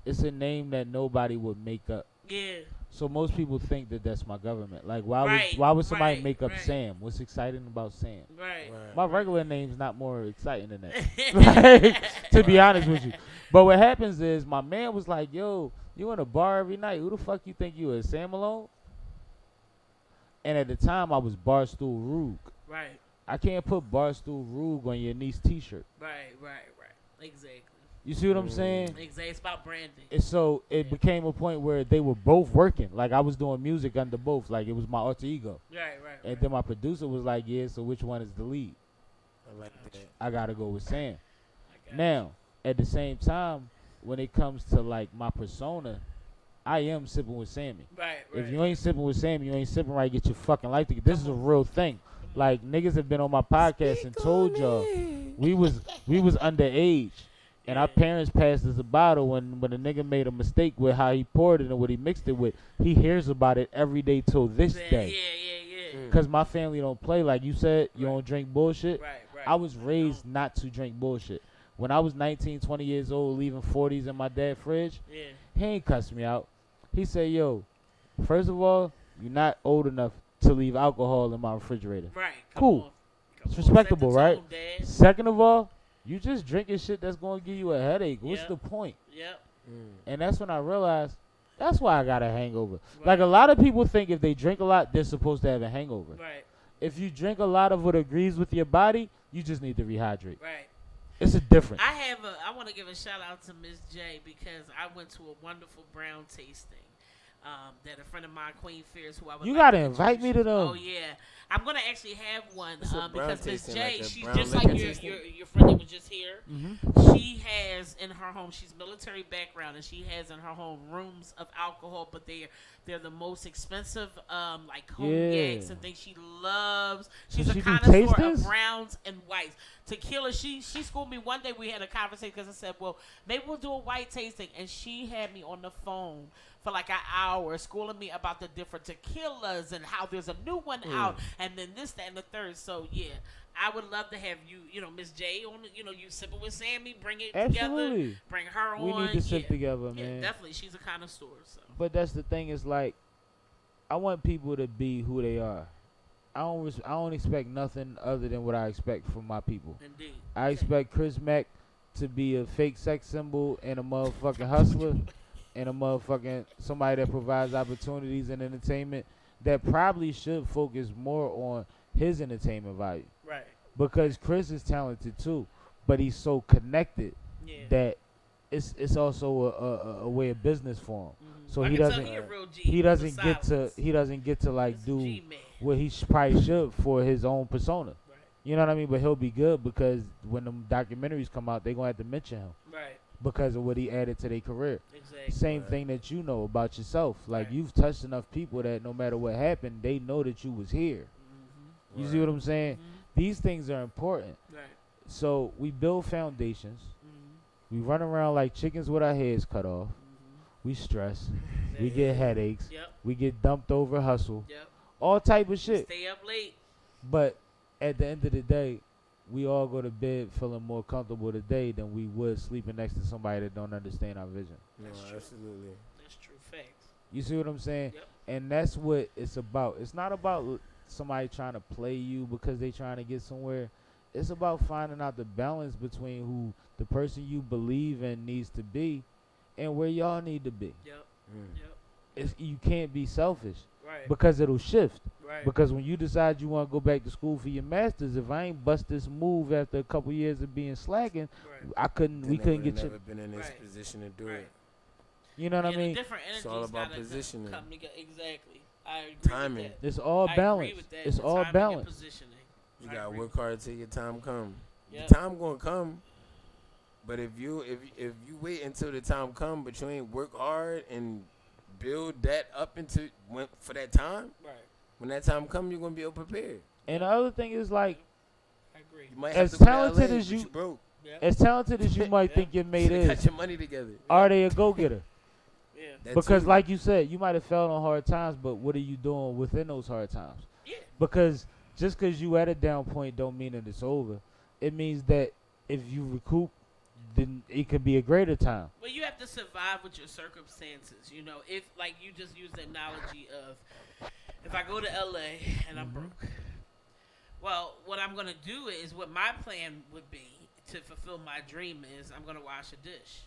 It's a name that nobody would make up. Yeah. So most people think that that's my government. Like why Right, would somebody right, make up right. Sam? What's exciting about Sam? Right. Right. My regular name's not more exciting than that. Like, to be honest with you. But what happens is my man was like, yo, you in a bar every night. Who the fuck you think you is, Sam Malone? And at the time I was Barstool Rug. Right. I can't put Barstool Rug on your niece t-shirt. Right. Right. Right. Exactly. You see what I'm saying? Exactly. It's about branding. And so it became a point where they were both working. Like I was doing music under both. Like it was my alter ego. Right. And then my producer was like, yeah, so which one is the lead? I like that. I got to go with Sam. Now, at the same time, when it comes to like my persona, I am sipping with Sammie. Right. If you ain't sipping with Sammie, you ain't sipping right. Get your fucking life together. This is a real thing. Like niggas have been on my podcast and told y'all we was underage, and our parents passed us a bottle when a nigga made a mistake with how he poured it and what he mixed it with. He hears about it every day till this day. Yeah. Cause my family don't play like you said. You don't drink bullshit. Right. I was raised not to drink bullshit. When I was 19, 20 years old, leaving 40s in my dad's fridge, he ain't cussed me out. He said, yo, first of all, you're not old enough to leave alcohol in my refrigerator. Right. Cool. It's respectable, right? Second of all, you just drinking shit that's going to give you a headache. What's the point? Yep. And that's when I realized that's why I got a hangover. Right. Like a lot of people think if they drink a lot, they're supposed to have a hangover. Right. If you drink a lot of what agrees with your body, you just need to rehydrate. Right. It's a difference. I want to give a shout out to Miss J because I went to a wonderful brown tasting that a friend of mine, Queen Fierce, who I would. You gotta invite me to them. Oh yeah, I'm gonna actually have one because Miss J, like she's brown just like liquor your friend that was just here. Mm-hmm. She has in her home. She's military background, and she has in her home rooms of alcohol, but they're the most expensive, like cognacs and things she loves. She's a connoisseur of browns and whites. Tequila, she schooled me one day. We had a conversation because I said, well, maybe we'll do a white tasting, and she had me on the phone for like an hour schooling me about the different tequilas and how there's a new one out, and then this, that, and the third. So yeah, I would love to have you, Miss J, on, you sipping with Sammie, bring it together, bring her on. We need to sip together, man. Yeah, definitely. She's a connoisseur. So. But that's the thing is like, I want people to be who they are. I don't expect nothing other than what I expect from my people. Indeed. I expect Chris Mack to be a fake sex symbol and a motherfucking hustler and a motherfucking somebody that provides opportunities and entertainment that probably should focus more on his entertainment value. Right. Because Chris is talented too, but he's so connected that it's also a way of business for him. So he doesn't get to like do what he probably should for his own persona. Right. You know what I mean? But he'll be good because when the documentaries come out, they're gonna have to mention him. Right. Because of what he added to their career. Exactly. Same thing that you know about yourself. Like you've touched enough people that no matter what happened, they know that you was here. You see what I'm saying? These things are important. Right. So we build foundations. We run around like chickens with our heads cut off. We stress. We get headaches. Yep. We get dumped over hustle. Yep. All type of shit. Stay up late. But at the end of the day, we all go to bed feeling more comfortable today than we would sleeping next to somebody that don't understand our vision. No, absolutely. That's true facts. You see what I'm saying? Yep. And that's what it's about. It's not about somebody trying to play you because they trying to get somewhere. It's about finding out the balance between who the person you believe in needs to be and where y'all need to be. Yep. You can't be selfish. Right. Because it'll shift. Right. Because when you decide you want to go back to school for your master's, if I ain't bust this move after a couple years of being slacking, we couldn't get you. Never been in this position to do it. You know what I mean? Different energies, it's all about positioning. Exactly. I agree. Timing. With that. It's all balance. It's all balance. You gotta work hard till your time come. Yep. The time gonna come. But if you wait until the time come, but you ain't work hard and build that up for that time, right? When that time come, you're gonna be ill prepared. And the other thing is like, I agree. You might as have to talented LA, as you broke. as talented as you might think your mate is, got your money together. Are they a go getter? Yeah. Because like you said, you might have felt on hard times, but what are you doing within those hard times? Yeah. Because just because you at a down point don't mean that it's over. It means that if you recoup, then it could be a greater time. Well, you have to survive with your circumstances. You know, if like you just use the analogy of if I go to LA and I'm broke, well, what I'm gonna do is what my plan would be to fulfill my dream is I'm gonna wash a dish.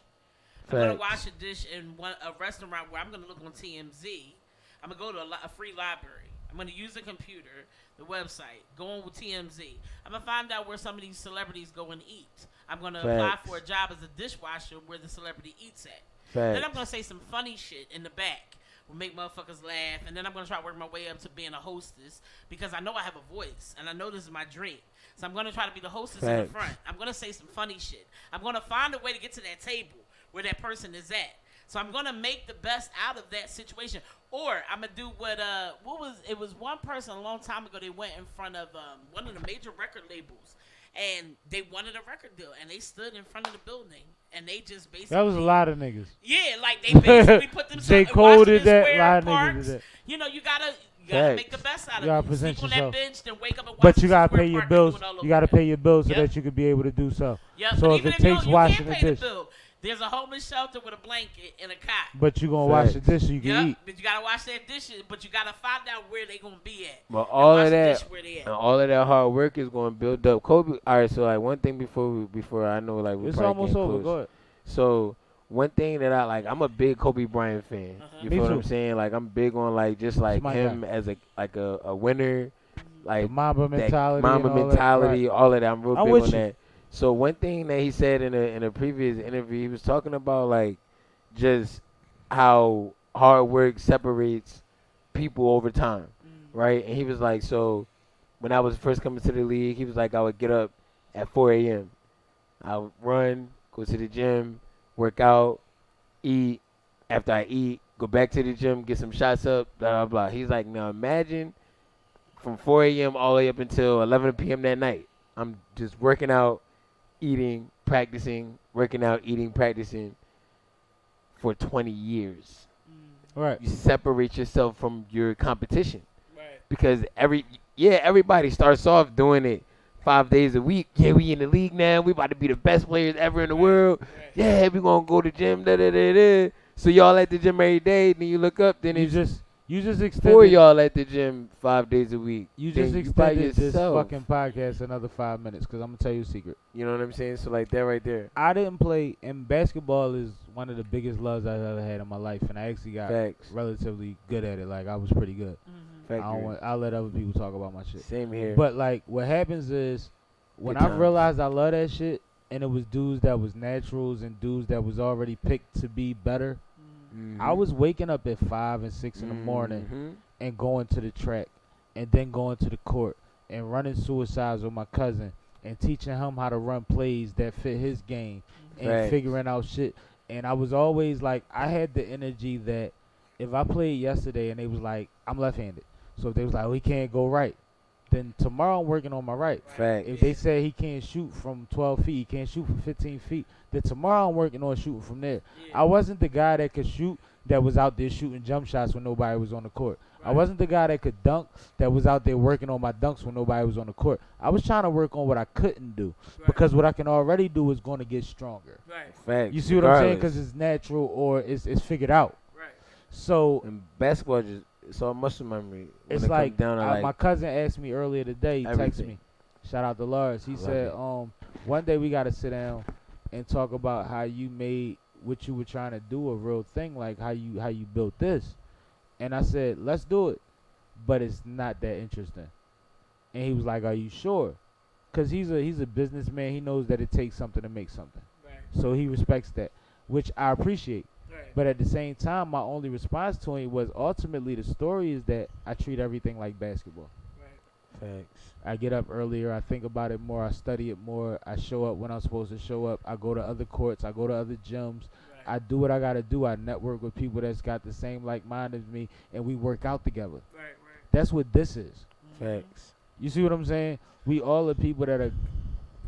I'm gonna wash a dish in a restaurant where I'm gonna look on TMZ. I'm gonna go to a free library. I'm gonna use the computer, the website, go on with TMZ. I'm gonna find out where some of these celebrities go and eat. I'm gonna apply for a job as a dishwasher where the celebrity eats at. Then I'm gonna say some funny shit in the back. Will make motherfuckers laugh, and then I'm gonna try to work my way up to being a hostess because I know I have a voice, and I know this is my dream. So I'm gonna try to be the hostess in the front. I'm gonna say some funny shit. I'm gonna find a way to get to that table where that person is at. So I'm gonna make the best out of that situation, or I'm gonna do what it was one person a long time ago. They went in front of one of the major record labels, and they wanted a record deal, and they stood in front of the building, and they just basically. That was a lot of niggas. Yeah, like they basically put themselves J. in Cole Washington did that. Square A lot of parks. niggas did that. You know, you gotta make the best out You gotta of it. present Sleep on that yourself. bench, then wake up and watch But you gotta Square pay your Park bills. and do it all You gotta over pay again. your bills so Yep. that you could be able to do so. Yeah, So but if even it if takes you washing can't the pay dish, the bill, there's a homeless shelter with a blanket and a cot. but you gonna wash the dish so you can eat. But you gotta wash that dishes. But you gotta find out where they gonna be at. But all wash of the that, dish where they at. and all of that hard work is going to build up. Kobe. All right, so like one thing before I know like we It's probably almost getting over. close. Go ahead. So one thing that I like, I'm a big Kobe Bryant fan. You Me feel what too. I'm saying? Like I'm big on like just like my him guy. as a winner, like The Mamba that mentality. Mamba and all mentality, That. Right. all of that. I'm real I'm big with on you. that. So one thing that he said in a previous interview, he was talking about like just how hard work separates people over time, right? And he was like, so when I was first coming to the league, he was like, I would get up at 4 a.m. I would run, go to the gym, work out, eat. After I eat, go back to the gym, get some shots up, blah, blah, blah. He's like, now imagine from 4 a.m. all the way up until 11 p.m. that night. I'm just working out, eating, practicing, working out, eating, practicing for 20 years. Right. You separate yourself from your competition. Right. Because everybody starts off doing it 5 days a week. Yeah, we in the league now. We about to be the best players ever in the world. Right. Yeah, we gonna go to the gym. Da, da, da, da. So y'all at the gym every day. Then you look up. Then You it's just four extended. y'all at the gym 5 days a week. You Then just by extended this yourself. fucking podcast another 5 minutes because I'm gonna tell you a secret. You know what I'm saying? So like that right there. I didn't play, and basketball is one of the biggest loves I've ever had in my life, and I actually got Facts. relatively good at it. Like I was pretty good. Factory. I'll let other people talk about my shit. Same here. But like, what happens is when Good I times. realized I love that shit, and it was dudes that was naturals and dudes that was already picked to be better. I was waking up at 5 and 6 in the morning Mhm. and going to the track, and then going to the court and running suicides with my cousin and teaching him how to run plays that fit his game and Facts. figuring out shit. And I was always like, I had the energy that if I played yesterday and they was like, I'm left-handed, so if they was like, oh, he can't go right, then tomorrow I'm working on my right. Facts. If they said he can't shoot from 12 feet, he can't shoot from 15 feet, then tomorrow I'm working on shooting from there. I wasn't the guy that could shoot that was out there shooting jump shots when nobody was on the court. I wasn't the guy that could dunk that was out there working on my dunks when nobody was on the court. I was trying to work on what I couldn't do because what I can already do is going to get stronger. Right. Facts. You see what I'm saying? Regardless. Because it's natural or it's figured out. Right. So And basketball just it's all muscle memory. When it's it like, comes down to my cousin asked me earlier today, he texted everything. me, shout out to Lars, he I love said, it. one day we got to sit down and talk about how you made what you were trying to do a real thing, like how you built this. And I said, let's do it, but it's not that interesting. And he was like, are you sure? Because he's a businessman. He knows that it takes something to make something. Right. So he respects that, which I appreciate. Right. But at the same time, my only response to him was ultimately the story is that I treat everything like basketball. Right. Facts. I get up earlier, I think about it more, I study it more, I show up when I'm supposed to show up, I go to other courts, I go to other gyms, I do what I gotta do, I network with people that's got the same like mind as me, and we work out together. Right. Right. That's what this is. Facts. You see what I'm saying? We all are people that are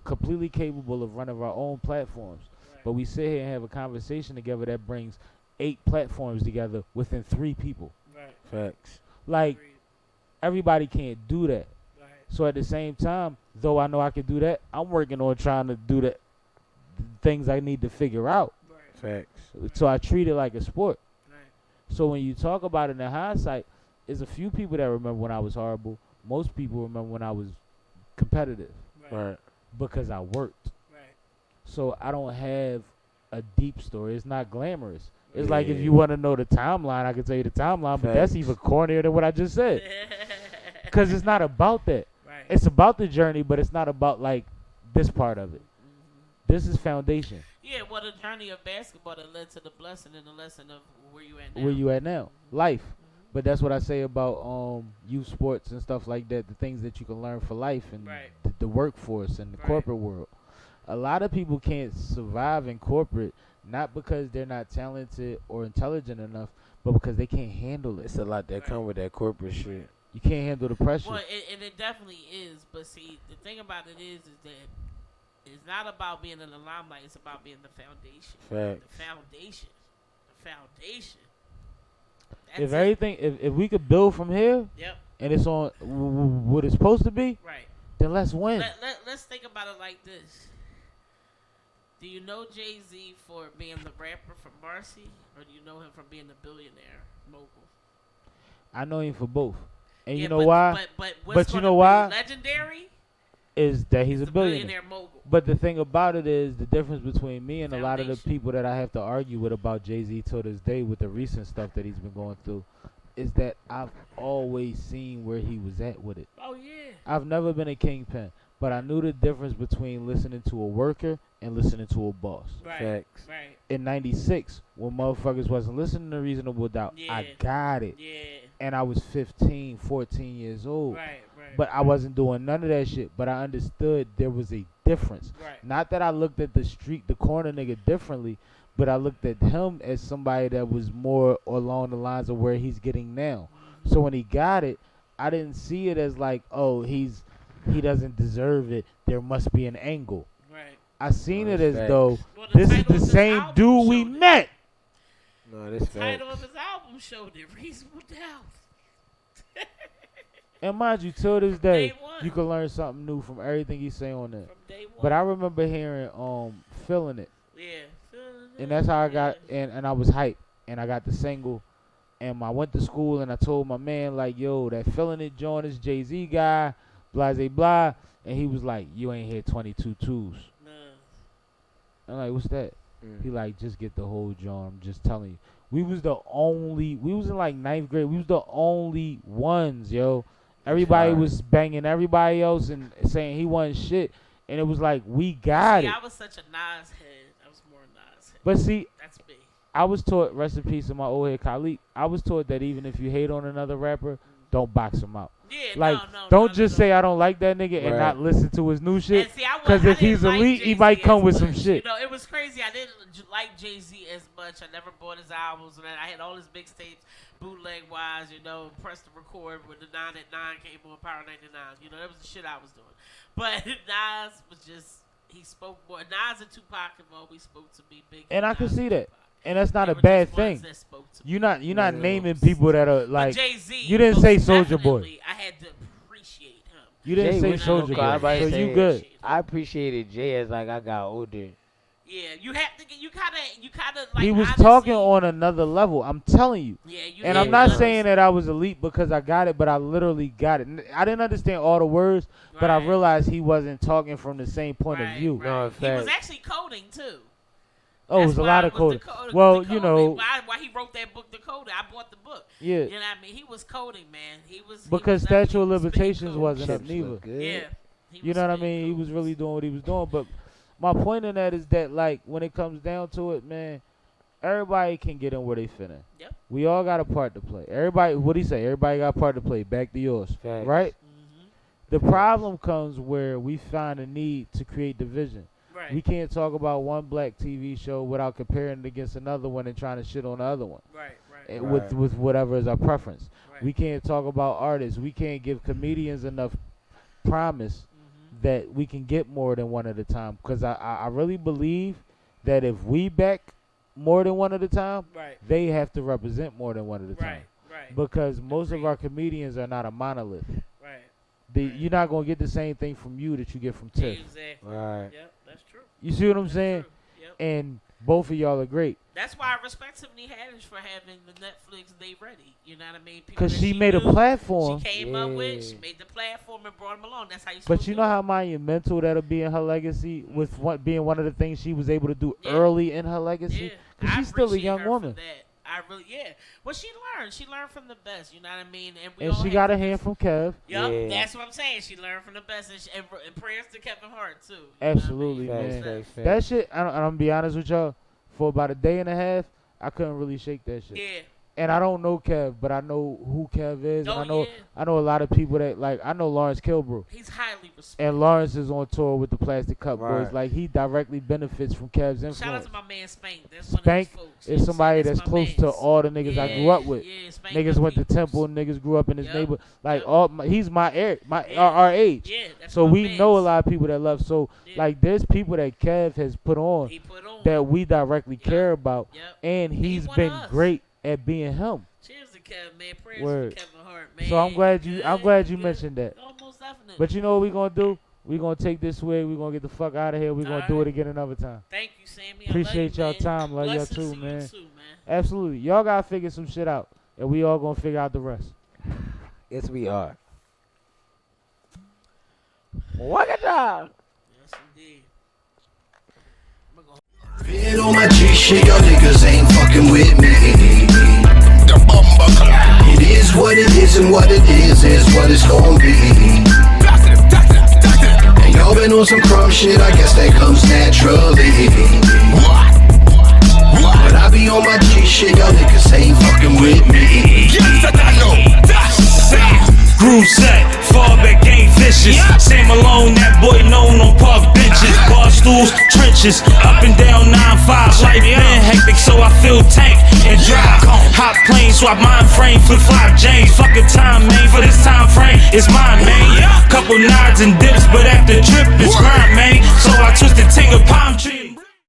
completely capable of running our own platforms, but we sit here and have a conversation together that brings 8 platforms together within 3 people. Right. Facts. Like, Agreed. everybody can't do that. Right. So at the same time, though I know I can do that, I'm working on trying to do the things I need to figure out. Right. Facts. So I treat it like a sport. Right. So when you talk about it in hindsight, there's a few people that remember when I was horrible. Most people remember when I was competitive Right. Right. because I worked. Right. So I don't have a deep story. It's not glamorous. It's like if you want to know the timeline, I can tell you the timeline, but that's even cornier than what I just said. Because it's not about that. Right. It's about the journey, but it's not about like this part of it. This is foundation. Yeah, well, the journey of basketball that led to the blessing and the lesson of where you at now. Where you at now? Life. But that's what I say about youth sports and stuff like that. The things that you can learn for life and the workforce and the corporate world. A lot of people can't survive in corporate, not because they're not talented or intelligent enough, but because they can't handle it. It's a lot that come with that corporate shit. You can't handle the pressure. Well, and it definitely is. But see, the thing about it is that it's not about being in the limelight. It's about being the foundation. Facts. The foundation. The foundation. If everything, if we could build from here, and it's on what it's supposed to be, then let's win. Let's think about it like this. Do you know Jay-Z for being the rapper from Marcy, or do you know him from being the billionaire mogul? I know him for both. And you know why? But you know why? Legendary is that he's a billionaire mogul. But the thing about it is the difference between me and a lot of the people that I have to argue with about Jay-Z till this day with the recent stuff that he's been going through is that I've always seen where he was at with it. Oh, yeah. I've never been a kingpin, but I knew the difference between listening to a worker and listening to a boss. Facts. Right. In 96, when motherfuckers wasn't listening to Reasonable Doubt, I got it. Yeah. And I was 15, 14 years old. Right. But I wasn't doing none of that shit. But I understood there was a difference. Right. Not that I looked at the corner nigga differently, but I looked at him as somebody that was more along the lines of where he's getting now. Mm-hmm. So when he got it, I didn't see it as like, oh, he doesn't deserve it. There must be an angle. Right. I seen it as facts. though this is the same dude we met. No, this the title of his album showed it, Reasonable Doubt. And mind you, till this day, you can learn something new from everything he say on there. From day one. But I remember hearing Feeling It. Yeah, Feeling It. And that's how I got and I was hyped. And I got the single. And I went to school and I told my man, like, yo, that Feeling It joint is Jay-Z guy, blah, blah, blah. And he was like, you ain't hear 22 twos. No. I'm like, what's that? He like, just get the whole joint. I'm just telling you. We was in like 9th grade. We was the only ones, yo. Everybody was banging everybody else and saying he wasn't shit. And it was like, we got it. I was such a Nas head. I was more Nas head. But see, that's big. I was taught, rest in peace to my old head Khalid, I was taught that even if you hate on another rapper, don't box him out. Yeah, like, don't just say I don't like that nigga and not listen to his new shit. Because if he's elite, he might come with some shit. You know, it was crazy. I didn't like Jay-Z as much. I never bought his albums. And I had all his mixtapes, bootleg-wise, you know, press to record when the 9 at 9 came on Power 99. You know, that was the shit I was doing. But Nas was just, he spoke more. Nas and Tupac have always spoke to me big. And I can see that. And that's not a bad thing. You're not naming people that are like. Jay-Z, you didn't say Soulja Boy. I had to appreciate him. You didn't say Soulja Boy, so you good. I appreciated Jay as like I got older. Yeah, you have to get. You kind of like. He was talking on another level. I'm telling you. Yeah, you. And I'm not saying that I was elite because I got it, but I literally got it. I didn't understand all the words, but I realized he wasn't talking from the same point of view. No, he was actually coding too. Oh, it was a lot of coding. Well, you know. Why he wrote that book, Decoding? I bought the book. Yeah. You know what I mean? He was coding, man. He was. Because statute of limitations wasn't up neither. Yeah. You know what I mean? He was really doing what he was doing. But my point in that is that, like, when it comes down to it, man, everybody can get in where they fit in. Yep. We all got a part to play. Everybody, what'd he say? Everybody got a part to play. Back to yours. Facts. Right? Mm-hmm. The problem comes where we find a need to create division. Right. We can't talk about one black TV show without comparing it against another one and trying to shit on the other one. Right. With whatever is our preference. Right. We can't talk about artists. We can't give comedians enough promise that we can get more than one at a time. Because I really believe that if we back more than one at a time, they have to represent more than one at a time. Right. Because most of our comedians are not a monolith. You're not going to get the same thing from you that you get from Tiff. Exactly. Right. Yep, that's true. You see what I'm saying? Yep. And both of y'all are great. That's why I respect Tiffany Haddish for having the Netflix They Ready. You know what I mean? Because she made a platform. She came up with, she made the platform and brought them along. That's how you. But you know how monumental that'll be in her legacy with being one of the things she was able to do early in her legacy. Because she's still a young woman. I really, Well, she learned from the best. You know what I mean? And she got a hand from Kev. Yup, that's what I'm saying. She learned from the best, and prayers to Kevin Hart too. Absolutely, man. That shit. I'm gonna be honest with y'all. For about a day and a half, I couldn't really shake that shit. Yeah. And I don't know Kev, but I know who Kev is. And I know a lot of people that, like, I know Lawrence Kilbrew. He's highly respected. And Lawrence is on tour with the Plastic Cup Boys. Like, he directly benefits from Kev's influence. Shout out to my man Spank. That's Spank one of folks. is somebody that's close to all the niggas I grew up with. Niggas went to Temple, niggas grew up in his neighborhood. Like, he's our age. Yeah, that's so we know a lot of people that love. So, like, there's people that Kev has put on that we directly care about. And he's been great at being him. Cheers to Kevin, man. Prayers for Kevin Hart, man. So I'm glad you mentioned that. Oh, most definitely. But you know what we're gonna do? We're gonna take this way. We're gonna get the fuck out of here. We're gonna do it again another time. Thank you, Sammie. Appreciate y'all time. Love y'all too, man. Absolutely. Y'all gotta figure some shit out, and we all gonna figure out the rest. Yes, we are. Wakata. Yes, indeed. Been on my G shit, y'all niggas ain't fucking with me. It is what it is, and what it is what it's gonna be. And y'all been on some crumb shit, I guess that comes naturally. But I be on my G shit, y'all niggas ain't fucking with me. Groove set, fall back, ain't vicious. Sam Malone, that boy known on park benches. Barstools, trenches, up and down 9-5. Life been hectic, so I feel tank and drive. Hot plane, swap mind frame, flip flop James. Fucking time, man, for this time frame, it's mine, man. Couple nods and dips, but after trip, it's grind, man. So I twisted ting a palm tree.